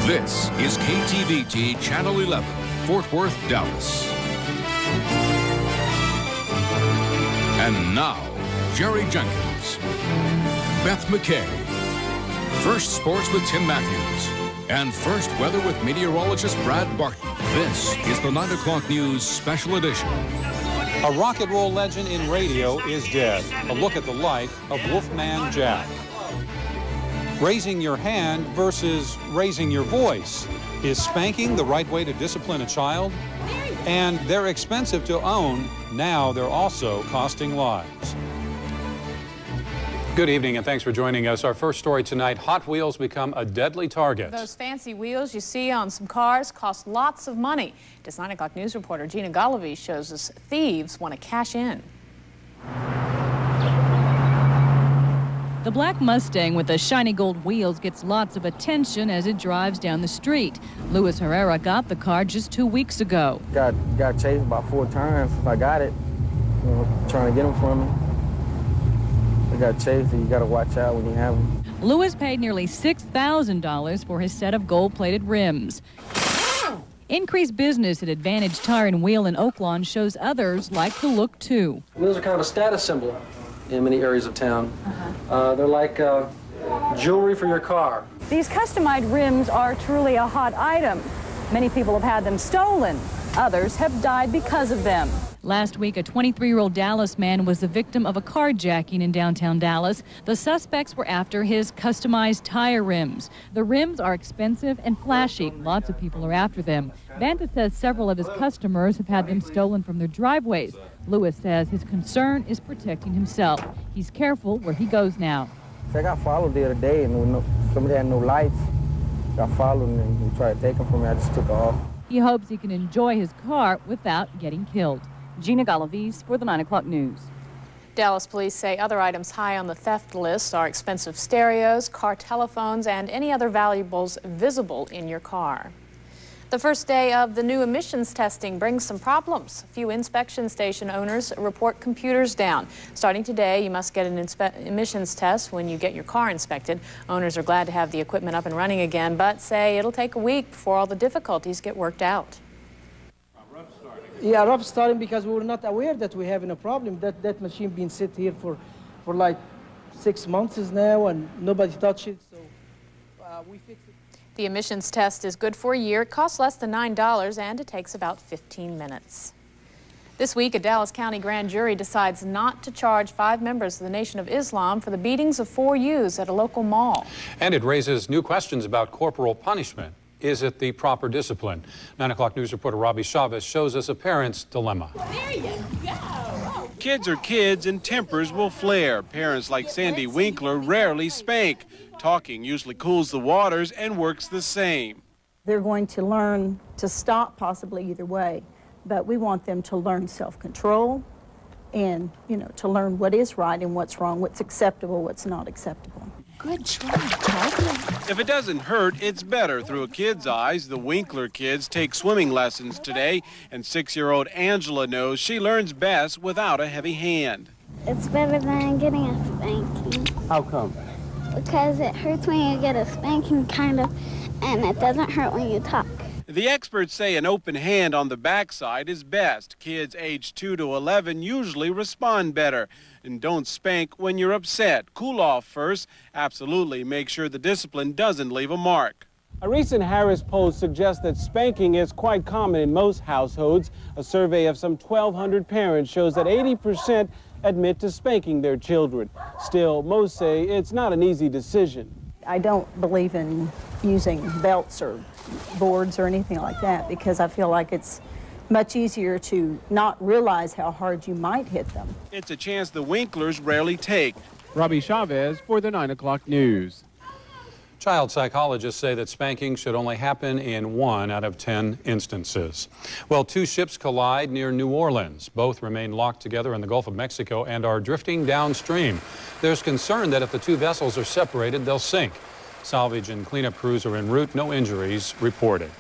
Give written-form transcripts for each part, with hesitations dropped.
This is KTVT Channel 11, Fort Worth, Dallas. And now, Jerry Jenkins, Beth McKay, First Sports with Tim Matthews, and First Weather with meteorologist Brad Barton. This is the 9 o'clock news special edition. A rock and roll legend in radio is dead. A look at the life of Wolfman Jack. Raising your hand versus raising your voice. Is spanking the right way to discipline a child? And they're expensive to own. Now they're also costing lives. Good evening and thanks for joining us. Our first story tonight, Hot Wheels become a deadly target. Those fancy wheels you see on some cars cost lots of money. This 9 o'clock news reporter Gina Galavi shows us thieves want to cash in. The black Mustang with the shiny gold wheels gets lots of attention as it drives down the street. Luis Herrera got the car just 2 weeks ago. Got chased about 4 times. I got it, trying to get them from me. I got chased, and you got to watch out when you have them. Luis paid nearly $6,000 for his set of gold-plated rims. Increased business at Advantage Tire and Wheel in Oaklawn shows others like the look too. Wheels are kind of a status symbol in many areas of town. They're like jewelry for your car. These customized rims are truly a hot item. Many people have had them stolen. Others have died because of them. Last week, a 23-year-old Dallas man was the victim of a carjacking in downtown Dallas. The suspects were after his customized tire rims. The rims are expensive and flashy. Lots of people are after them. Banta says several of his customers have had them stolen from their driveways. Lewis says his concern is protecting himself. He's careful where he goes now. I got followed the other day, and somebody had no lights. Got followed, and he tried to take them from me. I just took off. He hopes he can enjoy his car without getting killed. Gina Galavis for the 9 o'clock news. Dallas police say other items high on the theft list are expensive stereos, car telephones, and any other valuables visible in your car. The first day of the new emissions testing brings some problems. A few inspection station owners report computers down. Starting today, you must get an emissions test when you get your car inspected. Owners are glad to have the equipment up and running again, but say it'll take a week before all the difficulties get worked out. Yeah, rough starting because we were not aware that we're having a problem. That machine been sit here for like 6 months now, and nobody touched it, so we fixed it. The emissions test is good for a year. It costs less than $9, and it takes about 15 minutes. This week, a Dallas County grand jury decides not to charge 5 members of the Nation of Islam for the beatings of 4 youths at a local mall. And it raises new questions about corporal punishment. Is it the proper discipline? 9 o'clock news reporter Robbie Chavez shows us a parent's dilemma. There you go. Kids are kids and tempers will flare. Parents like Sandy Winkler rarely spank. Talking usually cools the waters and works the same. They're going to learn to stop possibly either way, but we want them to learn self-control and, to learn what is right and what's wrong, what's acceptable, what's not acceptable. Good try, Charlie. If it doesn't hurt, it's better through a kid's eyes. The Winkler kids take swimming lessons today, and 6-year-old Angela knows she learns best without a heavy hand. It's better than getting a spanking. How come? Because it hurts when you get a spanking, kind of, and it doesn't hurt when you talk. The experts say an open hand on the backside is best. Kids aged 2 to 11 usually respond better. And don't spank when you're upset. Cool off first. Absolutely make sure the discipline doesn't leave a mark. A recent Harris poll suggests that spanking is quite common in most households. A survey of some 1,200 parents shows that 80% admit to spanking their children. Still, most say it's not an easy decision. I don't believe in using belts or boards or anything like that because I feel like it's much easier to not realize how hard you might hit them. It's a chance the Winklers rarely take. Robbie Chavez for the 9 o'clock news. Child psychologists say that spanking should only happen in 1 out of 10 instances. Well, 2 ships collide near New Orleans. Both remain locked together in the Gulf of Mexico and are drifting downstream. There's concern that if the 2 vessels are separated, they'll sink. Salvage and cleanup crews are en route. No injuries reported.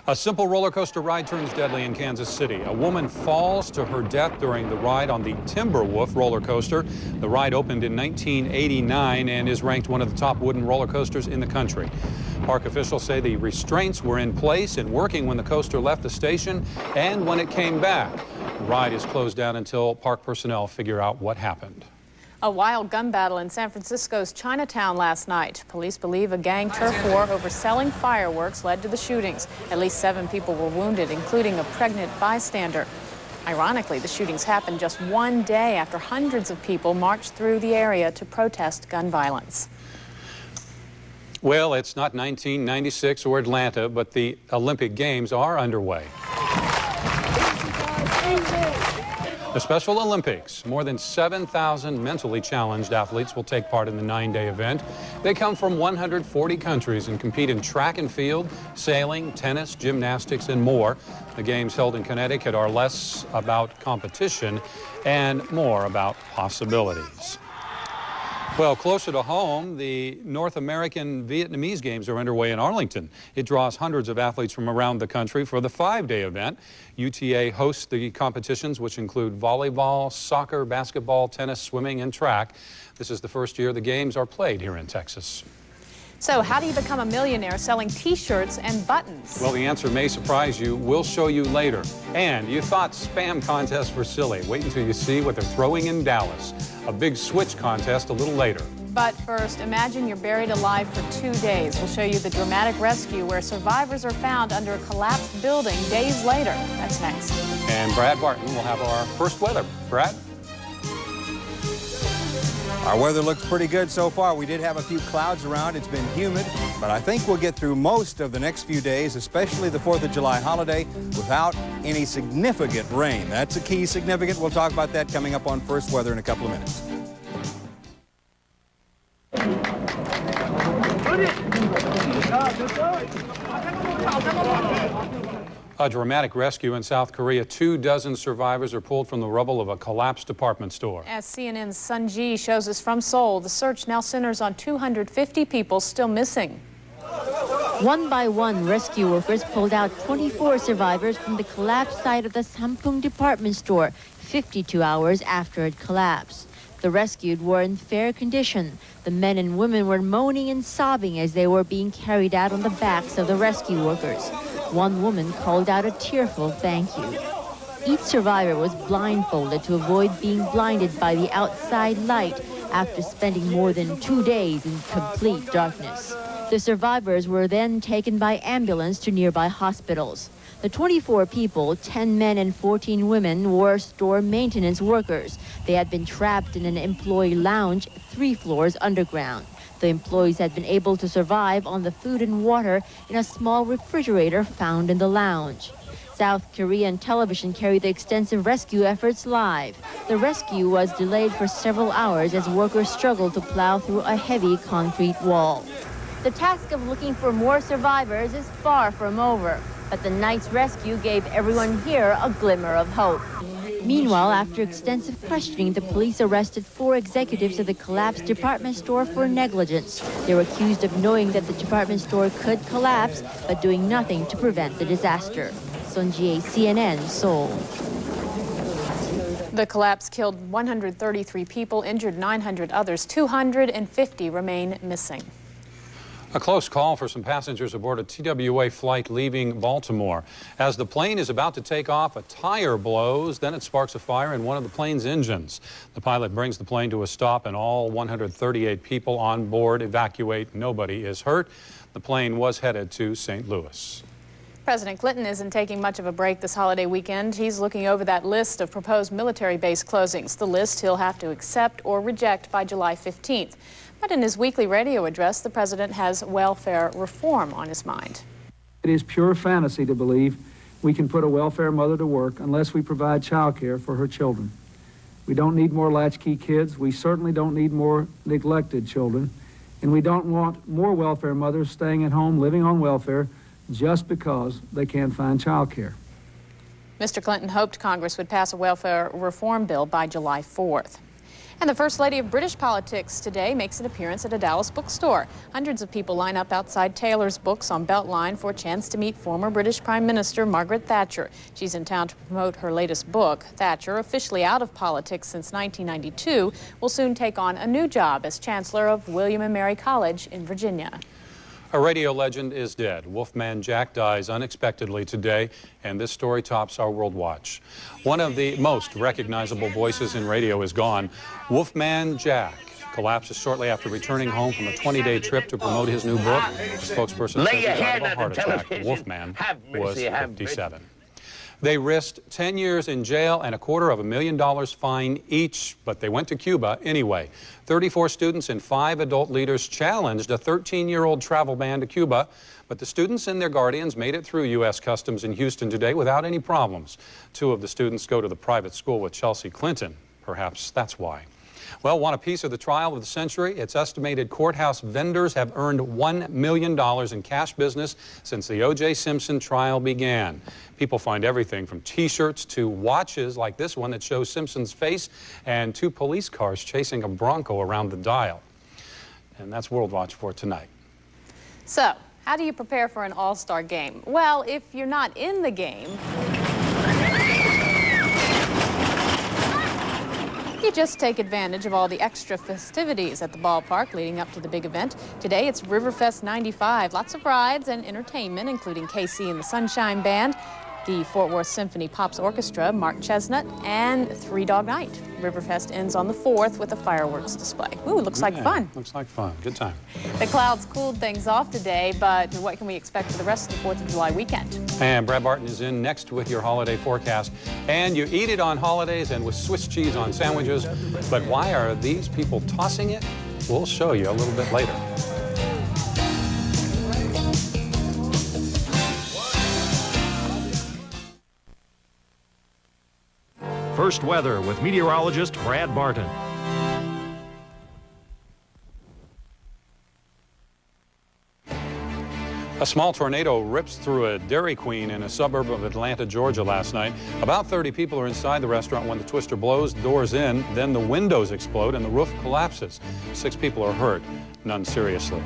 A simple roller coaster ride turns deadly in Kansas City. A woman falls to her death during the ride on the Timberwolf roller coaster. The ride opened in 1989 and is ranked one of the top wooden roller coasters in the country. Park officials say the restraints were in place and working when the coaster left the station and when it came back. The ride is closed down until park personnel figure out what happened. A wild gun battle in San Francisco's Chinatown last night. Police believe a gang turf war over selling fireworks led to the shootings. At least 7 people were wounded, including a pregnant bystander. Ironically, the shootings happened just one day after hundreds of people marched through the area to protest gun violence. Well, it's not 1996 or Atlanta, but the Olympic Games are underway. The Special Olympics. More than 7,000 mentally challenged athletes will take part in the 9-day event. They come from 140 countries and compete in track and field, sailing, tennis, gymnastics, and more. The games held in Connecticut are less about competition and more about possibilities. Well, closer to home, the North American Vietnamese Games are underway in Arlington. It draws hundreds of athletes from around the country for the 5-day event. UTA hosts the competitions, which include volleyball, soccer, basketball, tennis, swimming, and track. This is the first year the games are played here in Texas. So how do you become a millionaire selling T-shirts and buttons? Well, the answer may surprise you. We'll show you later. And you thought spam contests were silly. Wait until you see what they're throwing in Dallas. A big switch contest a little later. But first, imagine you're buried alive for 2 days. We'll show you the dramatic rescue where survivors are found under a collapsed building days later. That's next. And Brad Barton will have our first weather. Brad? Our weather looks pretty good so far. We did have a few clouds around. It's been humid, but I think we'll get through most of the next few days, especially the 4th of July holiday, without any significant rain. That's a key significant. We'll talk about that coming up on First Weather in a couple of minutes. A dramatic rescue in South Korea. 24 survivors are pulled from the rubble of a collapsed department store. As CNN's Sun Ji shows us from Seoul, the search now centers on 250 people still missing. One by one, rescue workers pulled out 24 survivors from the collapsed site of the Sampung department store 52 hours after it collapsed. The rescued were in fair condition. The men and women were moaning and sobbing as they were being carried out on the backs of the rescue workers. One woman called out a tearful thank you. Each survivor was blindfolded to avoid being blinded by the outside light after spending more than 2 days in complete darkness. The survivors were then taken by ambulance to nearby hospitals. The 24 people, 10 men and 14 women, were store maintenance workers. They had been trapped in an employee lounge 3 floors underground. The employees had been able to survive on the food and water in a small refrigerator found in the lounge. South Korean television carried the extensive rescue efforts live. The rescue was delayed for several hours as workers struggled to plow through a heavy concrete wall. The task of looking for more survivors is far from over, but the night's rescue gave everyone here a glimmer of hope. Meanwhile, after extensive questioning, the police arrested 4 executives of the collapsed department store for negligence. They were accused of knowing that the department store could collapse, but doing nothing to prevent the disaster. Sun Ji, CNN, Seoul. The collapse killed 133 people, injured 900 others. 250 remain missing. A close call for some passengers aboard a TWA flight leaving Baltimore. As the plane is about to take off, a tire blows, then it sparks a fire in one of the plane's engines. The pilot brings the plane to a stop and all 138 people on board evacuate. Nobody is hurt. The plane was headed to St. Louis. President Clinton isn't taking much of a break this holiday weekend. He's looking over that list of proposed military base closings, the list he'll have to accept or reject by July 15th. But in his weekly radio address, the president has welfare reform on his mind. It is pure fantasy to believe we can put a welfare mother to work unless we provide child care for her children. We don't need more latchkey kids. We certainly don't need more neglected children. And we don't want more welfare mothers staying at home living on welfare just because they can't find child care. Mr. Clinton hoped Congress would pass a welfare reform bill by July 4th. And the First Lady of British politics today makes an appearance at a Dallas bookstore. Hundreds of people line up outside Taylor's Books on Beltline for a chance to meet former British Prime Minister Margaret Thatcher. She's in town to promote her latest book. Thatcher, officially out of politics since 1992, will soon take on a new job as Chancellor of William and Mary College in Virginia. A radio legend is dead. Wolfman Jack dies unexpectedly today, and this story tops our World Watch. One of the most recognizable voices in radio is gone. Wolfman Jack collapses shortly after returning home from a 20-day trip to promote his new book. The spokesperson says he died of a heart attack. Wolfman was 57. They risked 10 years in jail and $250,000 fine each, but they went to Cuba anyway. 34 students and 5 adult leaders challenged a 13-year-old travel ban to Cuba, but the students and their guardians made it through U.S. Customs in Houston today without any problems. 2 of the students go to the private school with Chelsea Clinton. Perhaps that's why. Well, want a piece of the trial of the century? It's estimated courthouse vendors have earned $1 million in cash business since the O.J. Simpson trial began. People find everything from T-shirts to watches like this one that shows Simpson's face and 2 police cars chasing a Bronco around the dial. And that's World Watch for tonight. So, how do you prepare for an all-star game? Well, if you're not in the game, you just take advantage of all the extra festivities at the ballpark leading up to the big event. Today it's Riverfest 95. Lots of rides and entertainment, including KC and the Sunshine Band, the Fort Worth Symphony Pops Orchestra, Mark Chestnut, and 3 Dog Night. Riverfest ends on the 4th with a fireworks display. Ooh, looks like fun. Looks like fun. Good time. The clouds cooled things off today, but what can we expect for the rest of the 4th of July weekend? And Brad Barton is in next with your holiday forecast. And you eat it on holidays and with Swiss cheese on sandwiches. But why are these people tossing it? We'll show you a little bit later. First weather with meteorologist Brad Barton. A small tornado rips through a Dairy Queen in a suburb of Atlanta, Georgia last night. About 30 people are inside the restaurant when the twister blows, doors in, then the windows explode and the roof collapses. 6 people are hurt, none seriously.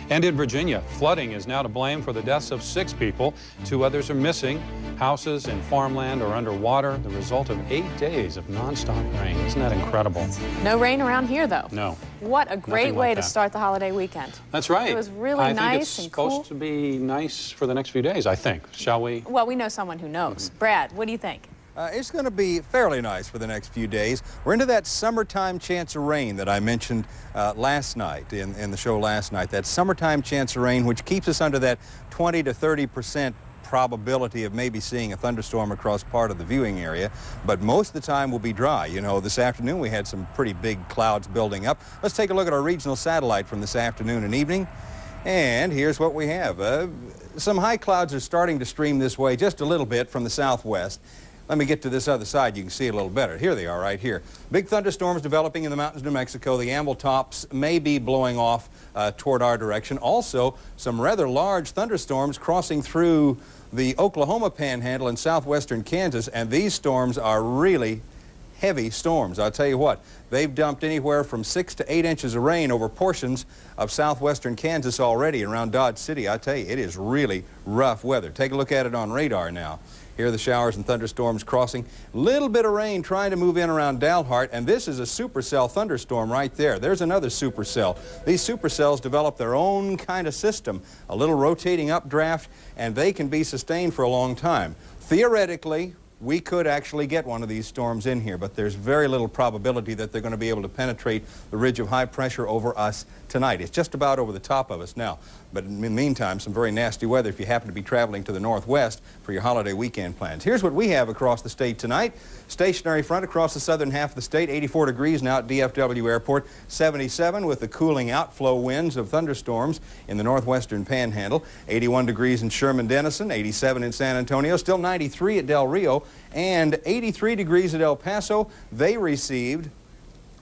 And in Virginia, flooding is now to blame for the deaths of 6 people. 2 others are missing. Houses and farmland are underwater, the result of 8 days of nonstop rain. Isn't that incredible? No rain around here, though. No. What a great way to start the holiday weekend. That's right. It was really nice and cool. I think it's supposed to be nice for the next few days, I think. Shall we? Well, we know someone who knows. Brad, what do you think? It's going to be fairly nice for the next few days. We're into that summertime chance of rain that I mentioned last night in the show last night. That summertime chance of rain, which keeps us under that 20 to 30% probability of maybe seeing a thunderstorm across part of the viewing area, but most of the time will be dry. You know, this afternoon we had some pretty big clouds building up. Let's take a look at our regional satellite from this afternoon and evening, and here's what we have. Some high clouds are starting to stream this way just a little bit from the southwest. Let me get to this other side. You can see it a little better. Here they are right here. Big thunderstorms developing in the mountains of New Mexico. The amble tops may be blowing off toward our direction. Also, some rather large thunderstorms crossing through the Oklahoma Panhandle and southwestern Kansas, and these storms are really heavy storms. I'll tell you what, they've dumped anywhere from 6 to 8 inches of rain over portions of southwestern Kansas already around Dodge City. I tell you, it is really rough weather. Take a look at it on radar now. Here are the showers and thunderstorms crossing. Little bit of rain trying to move in around Dalhart, and this is a supercell thunderstorm right there. There's another supercell. These supercells develop their own kind of system, a little rotating updraft, and they can be sustained for a long time. Theoretically, we could actually get one of these storms in here, but there's very little probability that they're going to be able to penetrate the ridge of high pressure over us tonight. It's just about over the top of us now. But in the meantime, some very nasty weather if you happen to be traveling to the northwest for your holiday weekend plans. Here's what we have across the state tonight. Stationary front across the southern half of the state, 84 degrees now at DFW Airport, 77 with the cooling outflow winds of thunderstorms in the northwestern panhandle, 81 degrees in Sherman-Denison, 87 in San Antonio, still 93 at Del Rio, and 83 degrees at El Paso. They received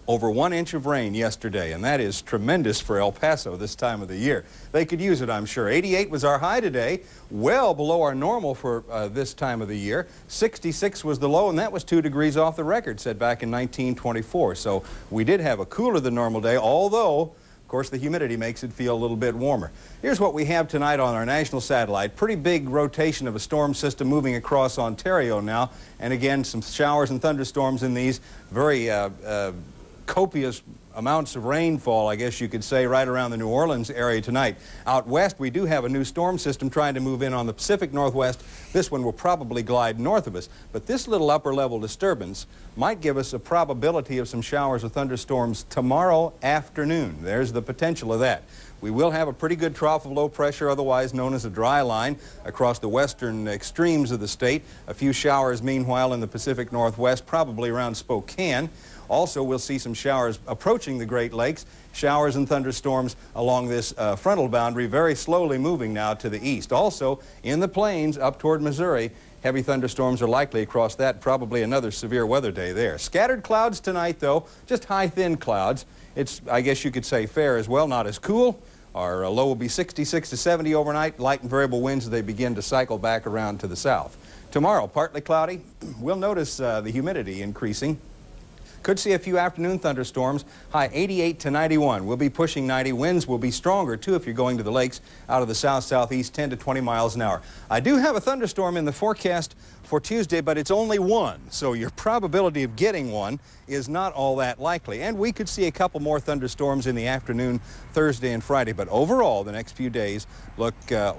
over 1 inch of rain yesterday, and that is tremendous for El Paso this time of the year. They could use it, I'm sure. 88 was our high today, well below our normal for this time of the year. 66 was the low, and that was 2 degrees off the record set back in 1924. So we did have a cooler than normal day, although, of course, the humidity makes it feel a little bit warmer. Here's what we have tonight on our national satellite. Pretty big rotation of a storm system moving across Ontario now, and again, some showers and thunderstorms in these very copious amounts of rainfall, I guess you could say, right around the New Orleans area tonight. Out west, we do have a new storm system trying to move in on the Pacific Northwest. This one will probably glide north of us, but this little upper level disturbance might give us a probability of some showers or thunderstorms tomorrow afternoon. There's the potential of that. We will have a pretty good trough of low pressure, otherwise known as a dry line, across the western extremes of the state. A few showers, meanwhile, in the Pacific Northwest, probably around Spokane. Also, we'll see some showers approaching the Great Lakes, showers and thunderstorms along this frontal boundary, very slowly moving now to the east. Also, in the plains up toward Missouri, heavy thunderstorms are likely across that, probably another severe weather day there. Scattered clouds tonight, though, just high, thin clouds. It's, I guess you could say, fair as well, not as cool. Our low will be 66 to 70 overnight, light and variable winds as they begin to cycle back around to the south. Tomorrow, partly cloudy. We'll notice the humidity increasing. Could see a few afternoon thunderstorms, high 88 to 91. We'll be pushing 90. Winds will be stronger, too, if you're going to the lakes out of the south-southeast, 10 to 20 miles an hour. I do have a thunderstorm in the forecast for Tuesday, but it's only one, so your probability of getting one is not all that likely. And we could see a couple more thunderstorms in the afternoon Thursday and Friday, but overall, the next few days look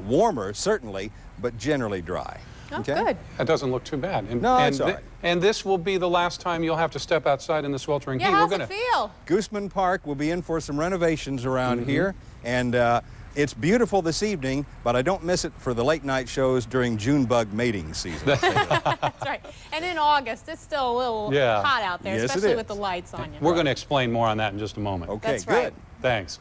warmer, certainly, but generally dry. Oh, good. That doesn't look too bad. And, no, it's all right. And this will be the last time you'll have to step outside in the sweltering heat. How's it feel? Gooseman Park will be in for some renovations around here, and it's beautiful this evening, but I don't miss it for the late night shows during June bug mating season. That's right. And in August, it's still a little hot out there, especially with the lights on you. We're going to explain more on that in just a moment. Okay, That's good. Right. Thanks.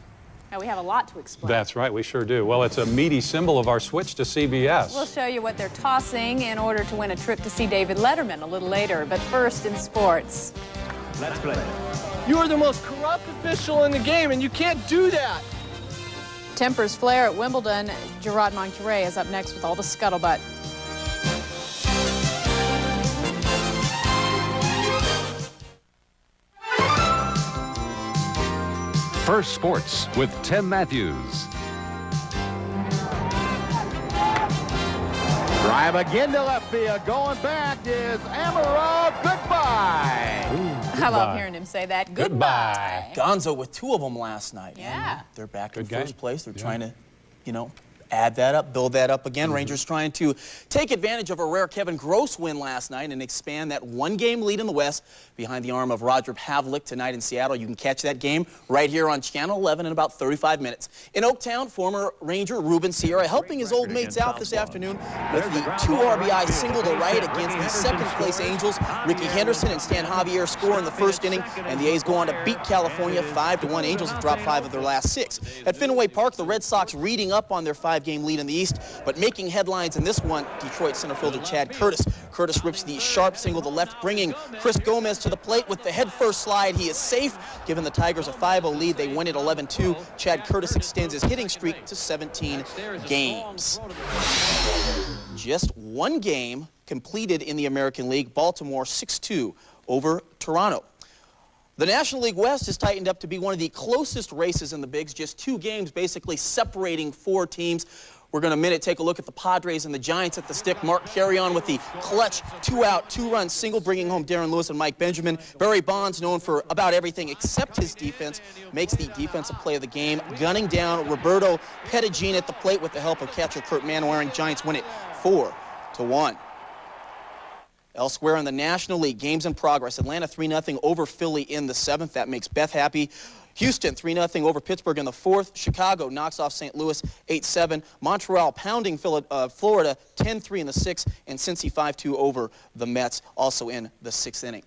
Now, we have a lot to explain. That's right, we sure do. Well, it's a meaty symbol of our switch to CBS. We'll show you what they're tossing in order to win a trip to see David Letterman a little later. But first, in sports. Let's play. You are the most corrupt official in the game, and you can't do that. Tempers flare at Wimbledon. Gerard Moncuret is up next with all the scuttlebutt. First Sports with Tim Matthews. Drive again to left field. Going back is Amarov. Goodbye. Ooh, I love hearing him say that. Goodbye. Gonzo with 2 of them last night. Yeah. They're back in first place. They're trying to, you know, add that up, build that up again. Rangers trying to take advantage of a rare Kevin Gross win last night and expand that 1-game lead in the West behind the arm of Roger Pavlik tonight in Seattle. You can catch that game right here on Channel 11 in about 35 minutes. In Oaktown, former Ranger Ruben Sierra helping his old mates out this afternoon with the 2 RBI single to right against the second-place Angels. Ricky Henderson and Stan Javier score in the first inning, and the A's go on to beat California 5-1. Angels have dropped 5 of their last 6. At Fenway Park, the Red Sox reading up on their 5-game lead in the East, but making headlines in this one, Detroit center fielder Chad Curtis. Curtis rips the sharp single to left, bringing Chris Gomez to the plate with the head-first slide. He is safe. Giving the Tigers a 5-0 lead, they win it 11-2. Chad Curtis extends his hitting streak to 17 games. Just 1 game completed in the American League. Baltimore 6-2 over Toronto. The National League West has tightened up to be one of the closest races in the Bigs, just 2 games basically separating 4 teams. We're going to in a minute take a look at the Padres and the Giants at the stick. Mark Carrion with the clutch 2-out, 2-run single, bringing home Darren Lewis and Mike Benjamin. Barry Bonds, known for about everything except his defense, makes the defensive play of the game, gunning down Roberto Pettigene at the plate with the help of catcher Kurt Manwaring. Giants win it 4-1. Elsewhere in the National League, games in progress. Atlanta 3-0 over Philly in the 7th. That makes Beth happy. Houston 3-0 over Pittsburgh in the 4th. Chicago knocks off St. Louis 8-7. Montreal pounding Florida 10-3 in the 6th. And Cincy 5-2 over the Mets, also in the 6th inning.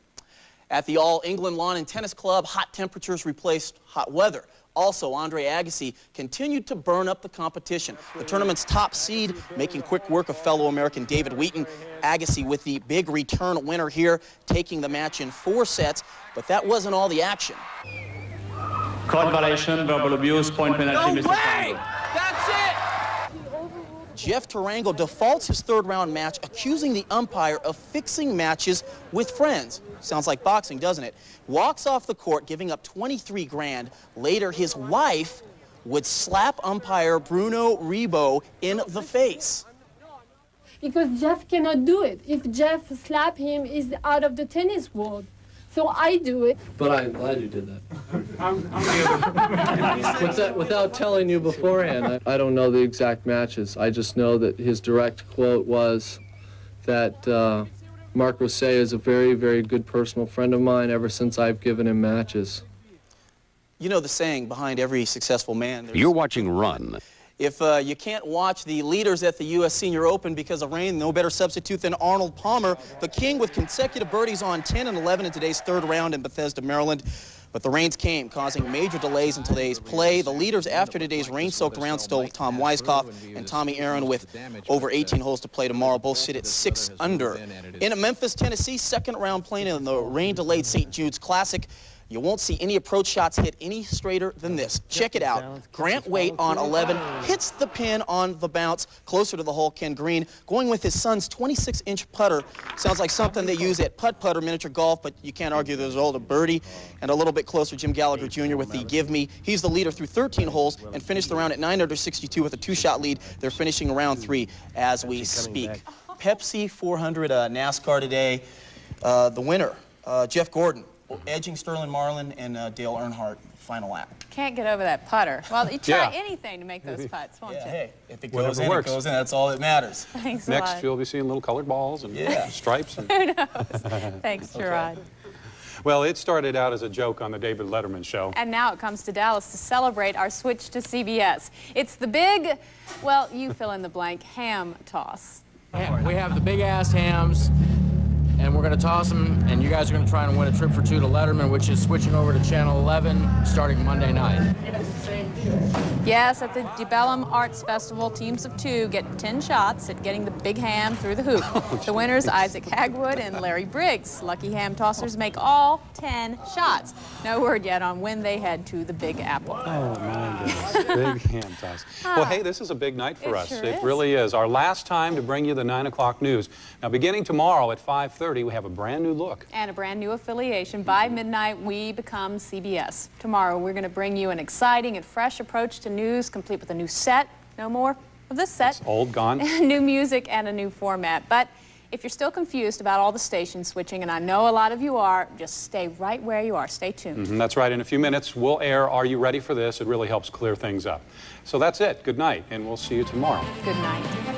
At the All England Lawn and Tennis Club, hot temperatures replaced hot weather Also, Andre Agassi continued to burn up the competition. The tournament's top seed, making quick work of fellow American David Wheaton. Agassi with the big return winner here, taking the match in 4 sets, but that wasn't all the action. Card violation, verbal abuse, point penalty, Mr. Tarango. That's it! Jeff Tarango defaults his 3rd-round match, accusing the umpire of fixing matches with friends. Sounds like boxing, doesn't it? Walks off the court, giving up 23 grand. Later, his wife would slap umpire Bruno Rebo in the face. Because Jeff cannot do it. If Jeff slap him, he's out of the tennis world. So I do it. But I'm glad you did that. Without telling you beforehand, I don't know the exact matches. I just know that his direct quote was that Mark Rosset is a very, very good personal friend of mine ever since I've given him matches. You know the saying, behind every successful man, You're watching Run. If you can't watch the leaders at the U.S. Senior Open because of rain, no better substitute than Arnold Palmer, the king with consecutive birdies on 10 and 11 in today's 3rd round in Bethesda, Maryland. But the rains came, causing major delays in today's play. The leaders after today's rain-soaked round still Tom Weiskopf and Tommy Aaron with over 18 holes to play tomorrow. Both sit at 6 under. In Memphis, Tennessee, 2nd round playing in the rain-delayed St. Jude's Classic. You won't see any approach shots hit any straighter than this. Check it out. Grant Waite on 11 hits the pin on the bounce closer to the hole. Ken Green going with his son's 26-inch putter. Sounds like something they use at putt-putter miniature golf, but you can't argue there's a birdie. And a little bit closer, Jim Gallagher Jr. with the give me. He's the leader through 13 holes and finished the round at 9 under 62 with a 2-shot lead. They're finishing round 3 as we speak. Pepsi 400 NASCAR today. The winner, Jeff Gordon, edging Sterling Marlin and Dale Earnhardt, final lap. Can't get over that putter. Well, you try anything to make those putts, won't you? Hey, if it goes in, it goes in. That's all that matters. Thanks a Next, lot. you'll be seeing little colored balls and stripes. And Who knows? Thanks, Gerard. Well, it started out as a joke on the David Letterman show. And now it comes to Dallas to celebrate our switch to CBS. It's the big, well, you fill in the blank, ham toss. We have the big-ass hams, and we're going to toss them, and you guys are going to try and win a trip for 2 to Letterman, which is switching over to Channel 11 starting Monday night. Yes, at the DeBellum Arts Festival, teams of 2 get 10 shots at getting the big ham through the hoop. The winners, Isaac Hagwood and Larry Briggs. Lucky ham tossers make all 10 shots. No word yet on when they head to the Big Apple. Oh, my goodness. Big ham toss. Well, hey, this is a big night for us. Sure It is. really is. Our last time to bring you the 9 o'clock news. Now, beginning tomorrow at 5:30, we have a brand new look. And a brand new affiliation. By midnight, we become CBS. Tomorrow, we're going to bring you an exciting and fresh approach to news, complete with a new set. No more of this set. It's old, gone. New music and a new format. But if you're still confused about all the station switching, and I know a lot of you are, just stay right where you are. Stay tuned. That's right. In a few minutes, we'll air Are You Ready for This? It really helps clear things up. So that's it. Good night, and we'll see you tomorrow. Good night.